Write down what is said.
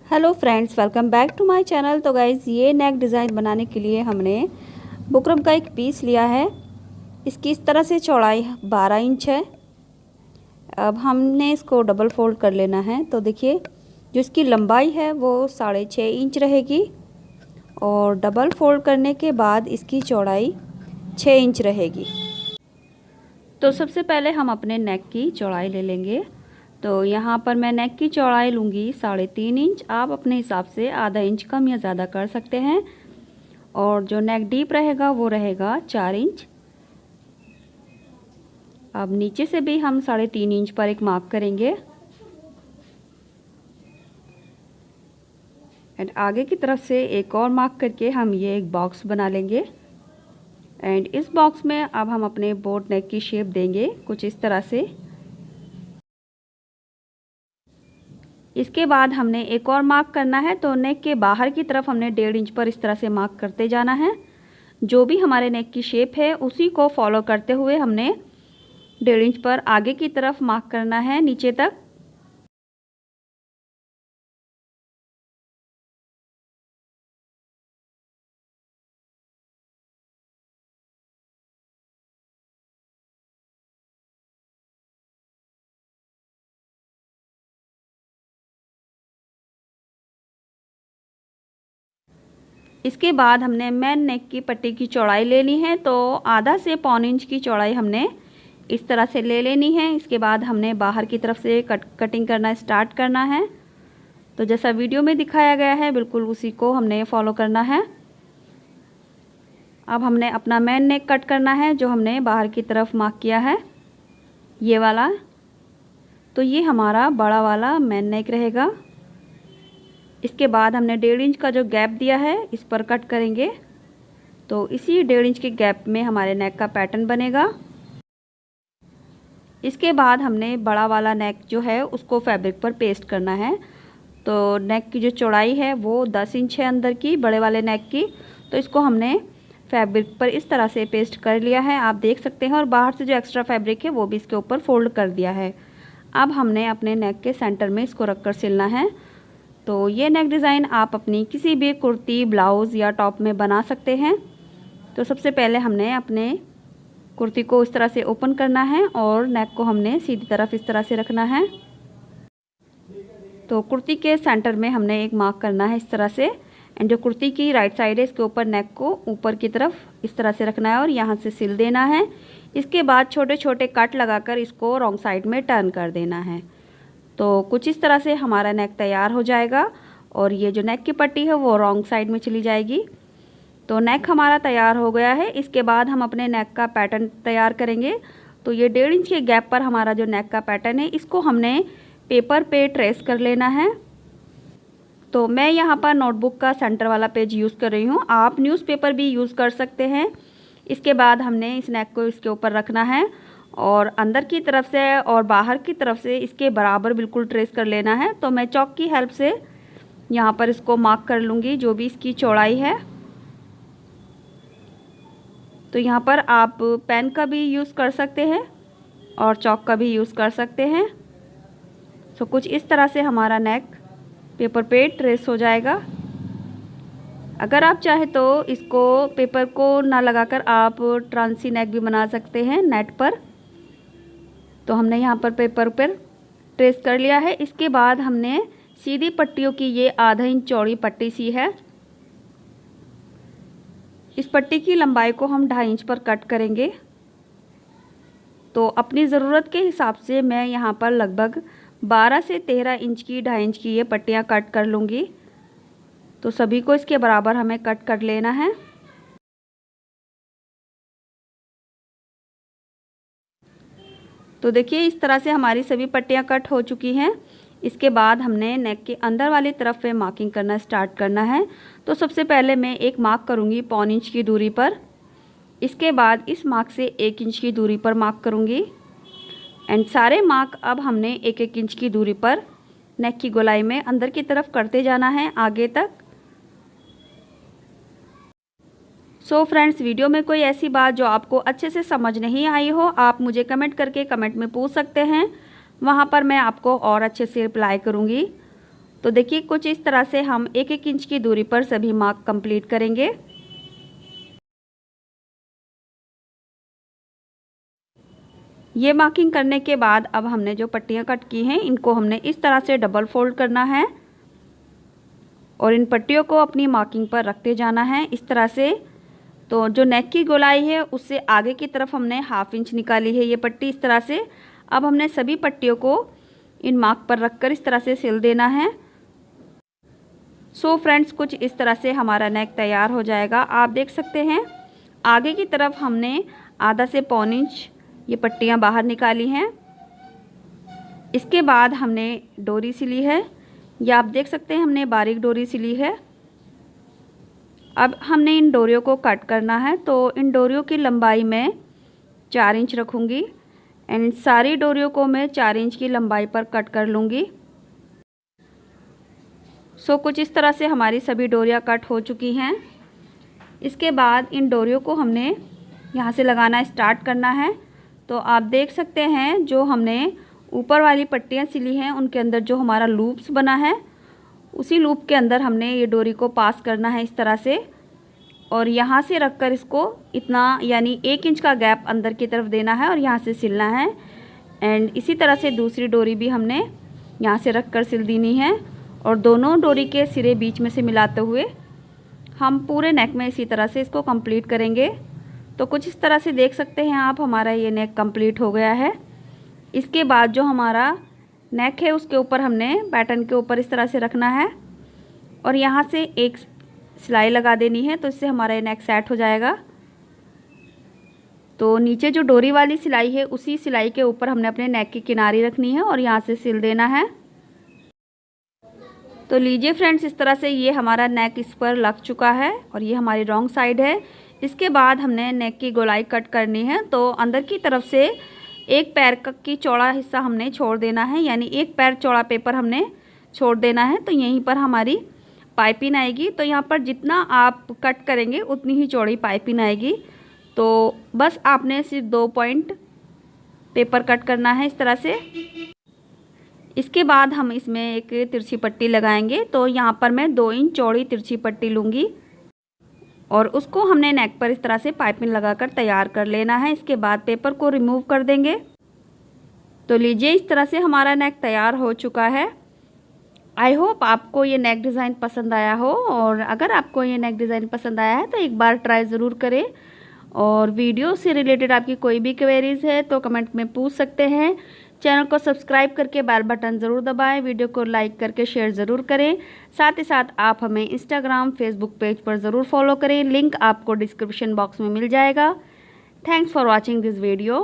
Hello friends, welcome back to my channel. तो guys, ये neck design बनाने के लिए हमने बुकरम का एक पीस लिया है। इसकी इस तरह से चौड़ाई 12 इंच है। अब हमने इसको डबल फोल्ड कर लेना है। तो देखिए, जो इसकी लंबाई है वो 6.5 इंच रहेगी और डबल फोल्ड करने के बाद इसकी चौड़ाई 6 इंच रहेगी। तो सबसे पहले हम अपने नेक की चौड़ाई ले लेंगे। तो यहाँ पर मैं नेक की चौड़ाई लूँगी 3.5 इंच। आप अपने हिसाब से आधा इंच कम या ज़्यादा कर सकते हैं। और जो नेक डीप रहेगा वो रहेगा 4 इंच। अब नीचे से भी हम 3.5 इंच पर एक मार्क करेंगे एंड आगे की तरफ से एक और मार्क करके हम ये एक बॉक्स बना लेंगे। एंड इस बॉक्स में अब हम अपने बोट नेक की शेप देंगे कुछ इस तरह से। इसके बाद हमने एक और मार्क करना है। तो नेक के बाहर की तरफ हमने 1.5 इंच पर इस तरह से मार्क करते जाना है। जो भी हमारे नेक की शेप है उसी को फॉलो करते हुए हमने 1.5 इंच पर आगे की तरफ मार्क करना है नीचे तक। इसके बाद हमने मेन नेक की पट्टी की चौड़ाई लेनी है। तो आधा से 1.25 इंच की चौड़ाई हमने इस तरह से ले लेनी है। इसके बाद हमने बाहर की तरफ से कटिंग करना स्टार्ट करना है। तो जैसा वीडियो में दिखाया गया है बिल्कुल उसी को हमने फॉलो करना है। अब हमने अपना मेन नेक कट करना है जो हमने बाहर की तरफ मार्क किया है, ये वाला। तो ये हमारा बड़ा वाला मेन नेक रहेगा। इसके बाद हमने 1.5 इंच का जो गैप दिया है इस पर कट करेंगे। तो इसी 1.5 इंच के गैप में हमारे नेक का पैटर्न बनेगा। इसके बाद हमने बड़ा वाला नेक जो है उसको फैब्रिक पर पेस्ट करना है। तो नेक की जो चौड़ाई है वो 10 इंच है अंदर की, बड़े वाले नेक की। तो इसको हमने फैब्रिक पर इस तरह से पेस्ट कर लिया है, आप देख सकते हैं। और बाहर से जो एक्स्ट्रा फैब्रिक है वो भी इसके ऊपर फोल्ड कर दिया है। अब हमने अपने नेक के सेंटर में इसको रखकर सिलना है। तो ये नेक डिज़ाइन आप अपनी किसी भी कुर्ती, ब्लाउज़ या टॉप में बना सकते हैं। तो सबसे पहले हमने अपने कुर्ती को इस तरह से ओपन करना है और नेक को हमने सीधी तरफ इस तरह से रखना है। तो कुर्ती के सेंटर में हमने एक मार्क करना है इस तरह से। एंड जो कुर्ती की राइट साइड है इसके ऊपर नेक को ऊपर की तरफ इस तरह से रखना है और यहाँ से सिल देना है। इसके बाद छोटे छोटे कट लगाकर इसको रॉन्ग साइड में टर्न कर देना है। तो कुछ इस तरह से हमारा नेक तैयार हो जाएगा और ये जो नेक की पट्टी है वो रॉन्ग साइड में चली जाएगी। तो नेक हमारा तैयार हो गया है। इसके बाद हम अपने नेक का पैटर्न तैयार करेंगे। तो ये 1.5 इंच के गैप पर हमारा जो नेक का पैटर्न है इसको हमने पेपर पे ट्रेस कर लेना है। तो मैं यहाँ पर नोटबुक का सेंटर वाला पेज यूज़ कर रही हूँ, आप न्यूज़पेपर भी यूज़ कर सकते हैं। इसके बाद हमने इस नेक को इसके ऊपर रखना है और अंदर की तरफ से और बाहर की तरफ से इसके बराबर बिल्कुल ट्रेस कर लेना है। तो मैं चॉक की हेल्प से यहाँ पर इसको मार्क कर लूँगी जो भी इसकी चौड़ाई है। तो यहाँ पर आप पेन का भी यूज़ कर सकते हैं और चॉक का भी यूज़ कर सकते हैं। तो कुछ इस तरह से हमारा नेक पेपर पे ट्रेस हो जाएगा। अगर आप चाहें तो इसको पेपर को ना लगाकर आप ट्रांसी नेक भी बना सकते हैं नेट पर। तो हमने यहाँ पर पेपर पर ट्रेस कर लिया है। इसके बाद हमने सीधी पट्टियों की ये आधा इंच चौड़ी पट्टी सी है, इस पट्टी की लंबाई को हम 2.5 इंच पर कट करेंगे। तो अपनी ज़रूरत के हिसाब से मैं यहाँ पर लगभग 12 से 13 इंच की 2.5 इंच की ये पट्टियाँ कट कर लूँगी। तो सभी को इसके बराबर हमें कट कर लेना है। तो देखिए, इस तरह से हमारी सभी पट्टियाँ कट हो चुकी हैं। इसके बाद हमने नेक के अंदर वाली तरफ पे मार्किंग करना स्टार्ट करना है। तो सबसे पहले मैं एक मार्क करूँगी 1.25 इंच की दूरी पर। इसके बाद इस मार्क से 1 इंच की दूरी पर मार्क करूँगी। एंड सारे मार्क अब हमने 1-1 इंच की दूरी पर नेक की गोलाई में अंदर की तरफ करते जाना है आगे तक। सो फ्रेंड्स, वीडियो में कोई ऐसी बात जो आपको अच्छे से समझ नहीं आई हो आप मुझे कमेंट करके कमेंट में पूछ सकते हैं, वहाँ पर मैं आपको और अच्छे से रिप्लाई करूँगी। तो देखिए कुछ इस तरह से हम 1-1 इंच की दूरी पर सभी मार्क कंप्लीट करेंगे। ये मार्किंग करने के बाद अब हमने जो पट्टियाँ कट की हैं इनको हमने इस तरह से डबल फोल्ड करना है और इन पट्टियों को अपनी मार्किंग पर रखते जाना है इस तरह से। तो जो नेक की गोलाई है उससे आगे की तरफ हमने 1/2 इंच निकाली है ये पट्टी इस तरह से। अब हमने सभी पट्टियों को इन मार्क पर रखकर इस तरह से सिल देना है। सो फ्रेंड्स, कुछ इस तरह से हमारा नेक तैयार हो जाएगा। आप देख सकते हैं आगे की तरफ हमने आधा से पौन इंच ये पट्टियाँ बाहर निकाली हैं। इसके बाद हमने डोरी सिली है, या आप देख सकते हैं हमने बारीक डोरी सिली है। अब हमने इन डोरियों को कट करना है, तो इन डोरियों की लंबाई मैं 4 इंच रखूँगी एंड सारी डोरियों को मैं 4 इंच की लंबाई पर कट कर लूँगी। सो कुछ इस तरह से हमारी सभी डोरियाँ कट हो चुकी हैं। इसके बाद इन डोरियों को हमने यहाँ से लगाना स्टार्ट करना है। तो आप देख सकते हैं जो हमने ऊपर वाली पट्टियाँ सिली हैं उनके अंदर जो हमारा लूप्स बना है उसी लूप के अंदर हमने ये डोरी को पास करना है इस तरह से, और यहाँ से रखकर इसको इतना यानी 1 इंच का गैप अंदर की तरफ देना है और यहाँ से सिलना है। एंड इसी तरह से दूसरी डोरी भी हमने यहाँ से रखकर सिल देनी है और दोनों डोरी के सिरे बीच में से मिलाते हुए हम पूरे नेक में इसी तरह से इसको कंप्लीट करेंगे। तो कुछ इस तरह से देख सकते हैं आप हमारा ये नेक कंप्लीट हो गया है। इसके बाद जो हमारा नेक है उसके ऊपर हमने पैटर्न के ऊपर इस तरह से रखना है और यहाँ से एक सिलाई लगा देनी है, तो इससे हमारा ये नेक सेट हो जाएगा। तो नीचे जो डोरी वाली सिलाई है उसी सिलाई के ऊपर हमने अपने नेक की किनारी रखनी है और यहाँ से सिल देना है। तो लीजिए फ्रेंड्स, इस तरह से ये हमारा नेक इस पर लग चुका है और ये हमारी रॉन्ग साइड है। इसके बाद हमने नेक की गोलाई कट करनी है, तो अंदर की तरफ से एक पैर की चौड़ा हिस्सा हमने छोड़ देना है, यानी एक पैर चौड़ा पेपर हमने छोड़ देना है। तो यहीं पर हमारी पाइपिंग आएगी। तो यहाँ पर जितना आप कट करेंगे उतनी ही चौड़ी पाइपिंग आएगी। तो बस आपने सिर्फ 2 पॉइंट पेपर कट करना है इस तरह से। इसके बाद हम इसमें एक तिरछी पट्टी लगाएंगे। तो यहाँ पर मैं 2 इंच चौड़ी तिरछी पट्टी लूँगी और उसको हमने नेक पर इस तरह से पाइपिंग लगाकर तैयार कर लेना है। इसके बाद पेपर को रिमूव कर देंगे। तो लीजिए इस तरह से हमारा नेक तैयार हो चुका है। आई होप आपको ये नेक डिज़ाइन पसंद आया हो, और अगर आपको ये नेक डिज़ाइन पसंद आया है तो एक बार ट्राई ज़रूर करें। और वीडियो से रिलेटेड आपकी कोई भी क्वेरीज़ है तो कमेंट में पूछ सकते हैं। चैनल को सब्सक्राइब करके बेल बटन ज़रूर दबाएं, वीडियो को लाइक करके शेयर ज़रूर करें। साथ ही साथ आप हमें इंस्टाग्राम, फेसबुक पेज पर ज़रूर फॉलो करें, लिंक आपको डिस्क्रिप्शन बॉक्स में मिल जाएगा। Thanks for watching this video.